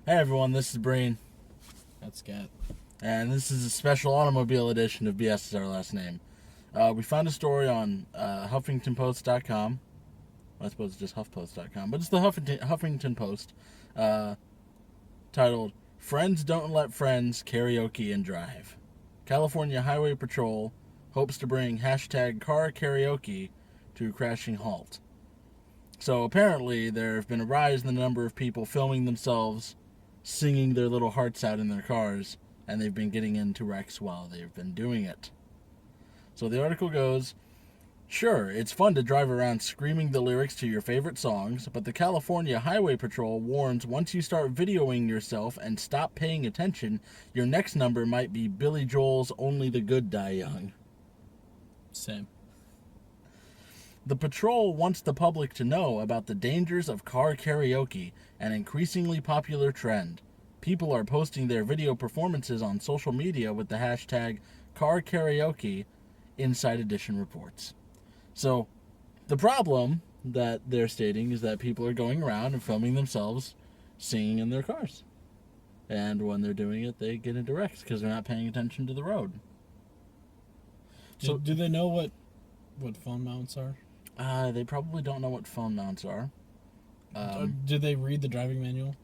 Hey everyone, this is Brain, That's Cat. and this is a special automobile edition of BS is Our Last Name. We found a story on HuffingtonPost.com. I suppose it's just HuffPost.com, but it's the Huffington Post, titled, Friends Don't Let Friends Karaoke and Drive. California Highway Patrol hopes to bring hashtag car karaoke to crashing halt. So apparently there have been a rise in the number of people filming themselves singing their little hearts out in their cars, and they've been getting into wrecks while they've been doing it. So the article goes, sure, it's fun to drive around screaming the lyrics to your favorite songs, but the California Highway Patrol warns once you start videoing yourself and stop paying attention, your next number might be Billy Joel's Only the Good Die Young. Same. The patrol wants the public to know about the dangers of car karaoke, an increasingly popular trend. People are posting their video performances on social media with the hashtag car karaoke, Inside Edition reports. So, the problem that they're stating is that people are going around and filming themselves singing in their cars. And when they're doing it, they get into wrecks because they're not paying attention to the road. Do they know what phone mounts are? They probably don't know what phone mounts are. Do they read the driving manual?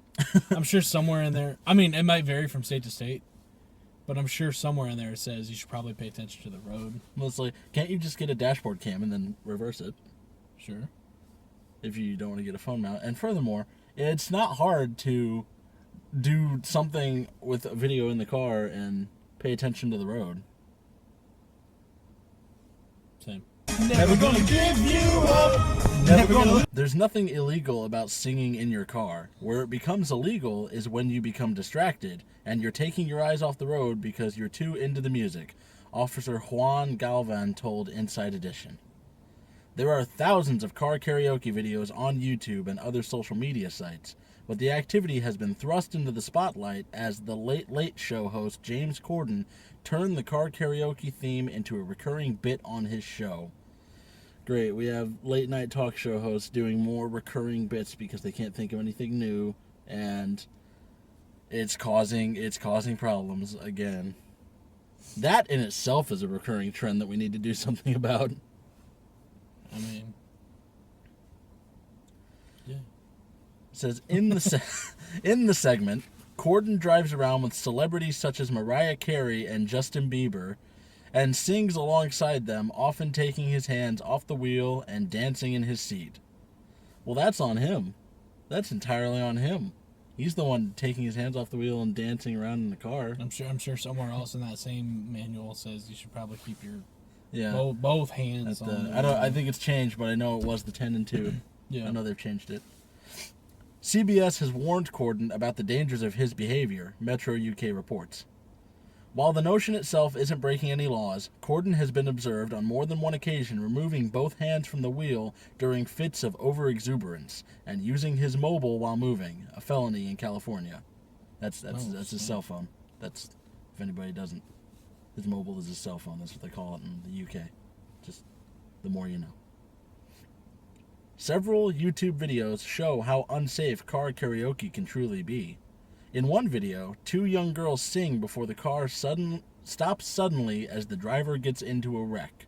I'm sure somewhere in there. I mean, it might vary from state to state, but I'm sure somewhere in there it says you should probably pay attention to the road. Mostly, can't you just get a dashboard cam and then reverse it? Sure. If you don't want to get a phone mount. And furthermore, it's not hard to do something with a video in the car and pay attention to the road. Same. Never gonna give you up. Never gonna. There's nothing illegal about singing in your car. Where it becomes illegal is when you become distracted and you're taking your eyes off the road because you're too into the music, Officer Juan Galvan told Inside Edition. There are thousands of car karaoke videos on YouTube and other social media sites, but the activity has been thrust into the spotlight as the Late Late Show host James Corden turned the car karaoke theme into a recurring bit on his show. Great, we have late night talk show hosts doing more recurring bits because they can't think of anything new, and it's causing problems again. That in itself is a recurring trend that we need to do something about. I mean, yeah. It says in the segment, Corden drives around with celebrities such as Mariah Carey and Justin Bieber and sings alongside them, often taking his hands off the wheel and dancing in his seat. Well, that's on him. That's entirely on him. He's the one taking his hands off the wheel and dancing around in the car. I'm sure somewhere else in that same manual says you should probably keep your Yeah. both hands on. I think it's changed, but I know it was the 10 and 2. Yeah. I know they've changed it. CBS has warned Corden about the dangers of his behavior, Metro UK reports. While the notion itself isn't breaking any laws, Corden has been observed on more than one occasion removing both hands from the wheel during fits of overexuberance and using his mobile while moving, a felony in California. That's his cell phone. That's, if anybody doesn't, his mobile is his cell phone. That's what they call it in the UK. Just the more you know. Several YouTube videos show how unsafe car karaoke can truly be. In one video, two young girls sing before the car stops suddenly as the driver gets into a wreck.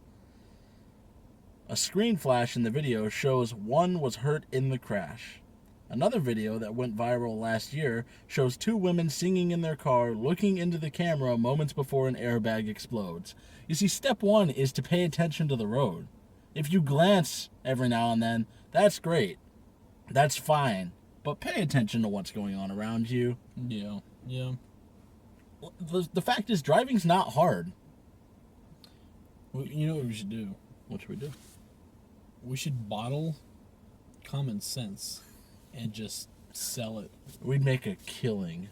A screen flash in the video shows one was hurt in the crash. Another video that went viral last year shows two women singing in their car, looking into the camera moments before an airbag explodes. You see, step one is to pay attention to the road. If you glance every now and then, that's great. That's fine. But pay attention to what's going on around you. Yeah. The fact is, driving's not hard. Well, you know what we should do? What should we do? We should bottle common sense and just sell it. We'd make a killing.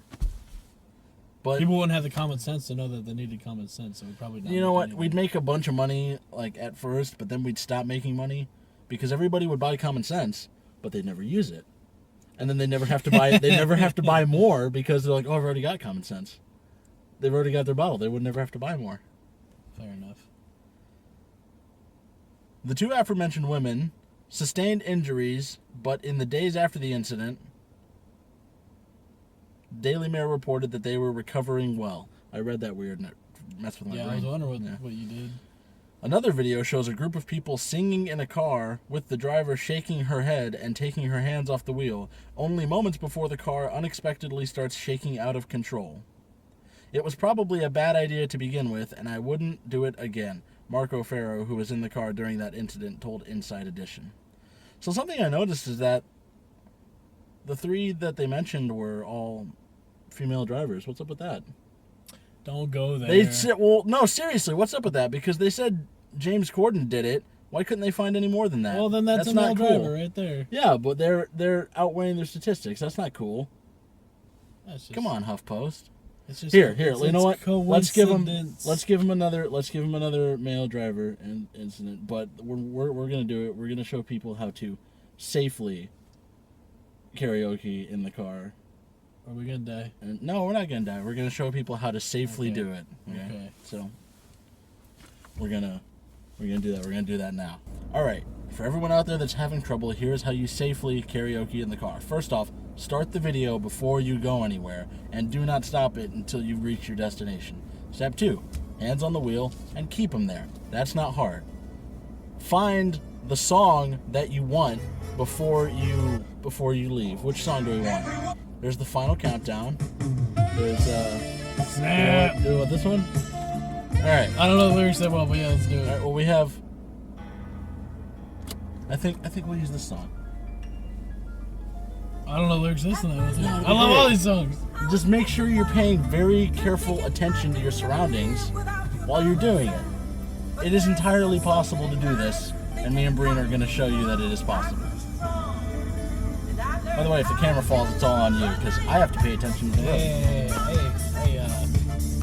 But People wouldn't have the common sense to know that they needed common sense, so we'd probably not. you know make what? any We'd money. make a bunch of money like at first, but then we'd stop making money because everybody would buy common sense, but they'd never use it. And then they never have to buy they never have to buy more because they're like, "Oh, I've already got common sense." They've already got their bottle. They would never have to buy more. Fair enough. The two aforementioned women sustained injuries, but in the days after the incident, Daily Mail reported that they were recovering well. I read that weird and it messed with my brain. I was wondering what you did. Another video shows a group of people singing in a car with the driver shaking her head and taking her hands off the wheel, only moments before the car unexpectedly starts shaking out of control. It was probably a bad idea to begin with, and I wouldn't do it again, Marco Ferro, who was in the car during that incident, told Inside Edition. So something I noticed is that the 3 that they mentioned were all female drivers. What's up with that? Don't go there. They said, well, no, seriously, what's up with that? Because they said James Corden did it. Why couldn't they find any more than that? Well, then that's a male driver right there. Yeah, but they're outweighing their statistics. That's not cool. That's just, Come on, HuffPost. It's just Here. You know what? Let's give him coincidence. another male driver incident. But we're gonna do it. We're gonna show people how to safely karaoke in the car. Are we gonna die? And no, we're not gonna die. We're gonna show people how to safely Okay. do it. Okay. So we're gonna do that. We're gonna do that now. All right. For everyone out there that's having trouble, here's how you safely karaoke in the car. First off, start the video before you go anywhere, and do not stop it until you reach your destination. Step 2, hands on the wheel and keep them there. That's not hard. Find the song that you want before you leave. Which song do we want? There's the final countdown. There's Snap. do you want this one? All right. I don't know the lyrics that well, but yeah, let's do it. All right. Well, we have. I think we'll use this song. I don't know the lyrics to this one. No, I love all these songs. Just make sure you're paying very careful attention to your surroundings while you're doing it. It is entirely possible to do this, and me and Breen are going to show you that it is possible. By the way, if the camera falls, it's all on you, because I have to pay attention to the road. Hey,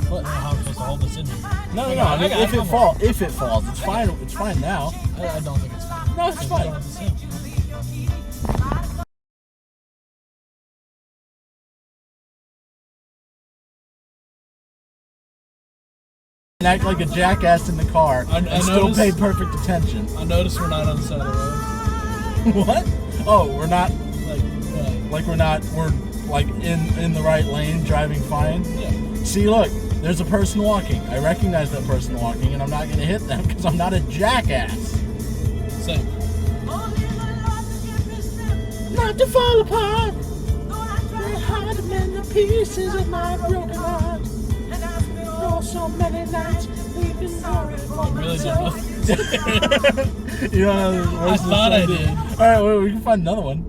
what? I don't know how I'm supposed to hold this in here. No, I got if it falls, it's fine. It's fine now. I don't think it's fine. No, it's fine. And act like a jackass in the car and still pay perfect attention. I noticed we're not on the side of the road. What? Oh, we're not We're we're in the right lane, driving fine. yeah. See, look, there's a person walking. I recognize that person walking, and I'm not going to hit them because I'm not a jackass. Same. Not to fall apart. Very hard to mend the pieces of my broken heart. Oh, so many nights we've been going for Really don't know. You know, I thought I did. All right, well, we can find another one.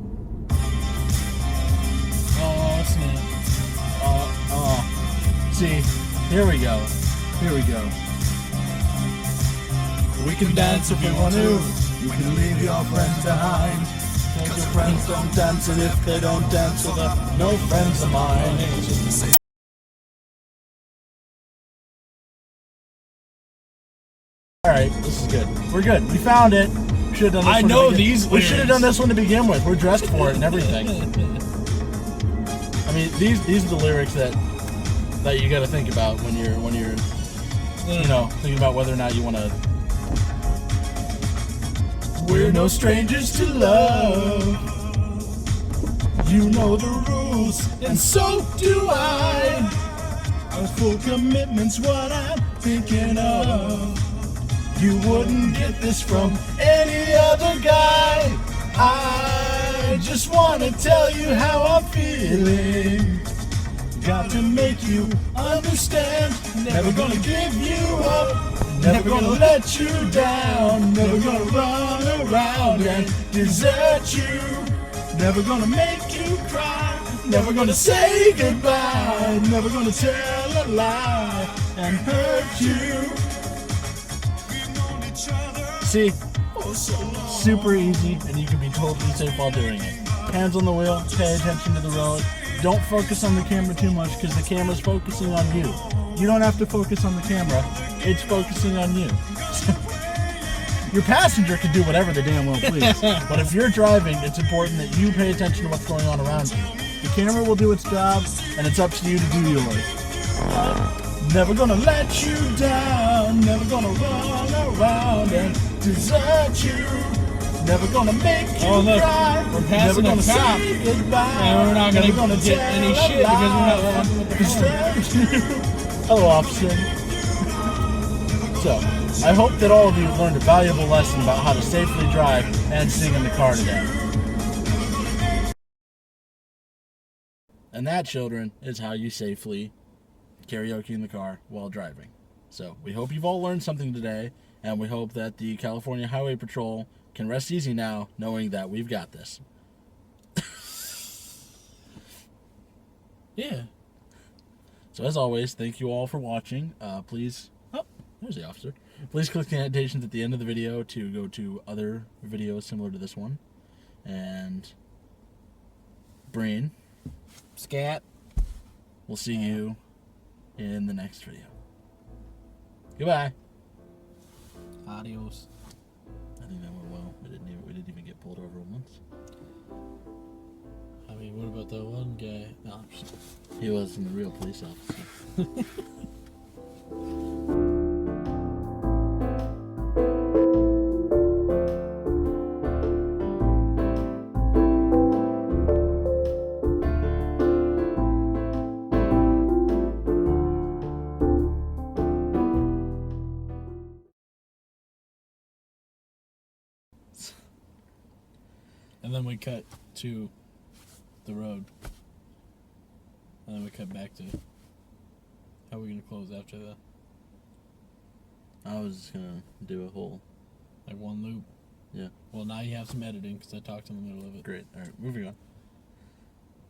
Oh, snap. See, here we go. We can dance if we want to. You can leave your friends behind. Cause your friends don't dance, and if they don't dance, well, they're no friends of mine. All right, this is good. We're good. We found it. Should have done this. I one to know begin- these We should have lyrics. done this one to begin with. We're dressed for it and everything. I mean, these are the lyrics that you got to think about when you're thinking about whether or not you want to. We're no strangers to love. You know the rules, and so do I. Our full commitment's what I'm thinking of. You wouldn't get this from any other guy. I just wanna tell you how I'm feeling. Got to make you understand. Never gonna give you up. Never gonna let you down. Never gonna run around and desert you. Never gonna make you cry. Never gonna say goodbye. Never gonna tell a lie and hurt you. See, super easy, and you can be totally safe while doing it. Hands on the wheel, pay attention to the road. Don't focus on the camera too much because the camera's focusing on you. You don't have to focus on the camera, it's focusing on you. Your passenger can do whatever they damn well please, but if you're driving, it's important that you pay attention to what's going on around you. The camera will do its job, and it's up to you to do yours. Never gonna let you down, never gonna run around and desert you. Never gonna make you Oh, look, cry. we're passing Never a gonna cop. say goodbye. And we're not Never gonna get any tell a shit because we're not lie. fucking with the phone. Hello, officer. So, I hope that all of you have learned a valuable lesson about how to safely drive and sing in the car today. And that, children, is how you safely karaoke in the car while driving. So we hope you've all learned something today, and we hope that the California Highway Patrol can rest easy now, knowing that we've got this. Yeah. So as always, thank you all for watching. Please, oh, there's the officer. Please click the annotations at the end of the video to go to other videos similar to this one. And Breen, Scat. we'll see you in the next video. Goodbye. Adios. I think that went well. We didn't even get pulled over once. I mean, what about that one guy? No, I'm just... He wasn't a real police officer. And then we cut to the road. And then we cut back to... How are we going to close after that? I was just gonna do a whole... Like one loop? Yeah. Well, now you have some editing because I talked in the middle of it. Great. Alright, moving on.